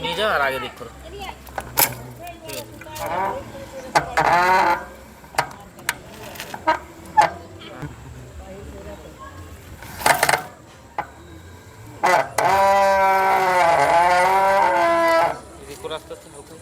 নিয়ে যাও আর আগে দিক করো। এদিক করে আস্তে আস্তে হালকা।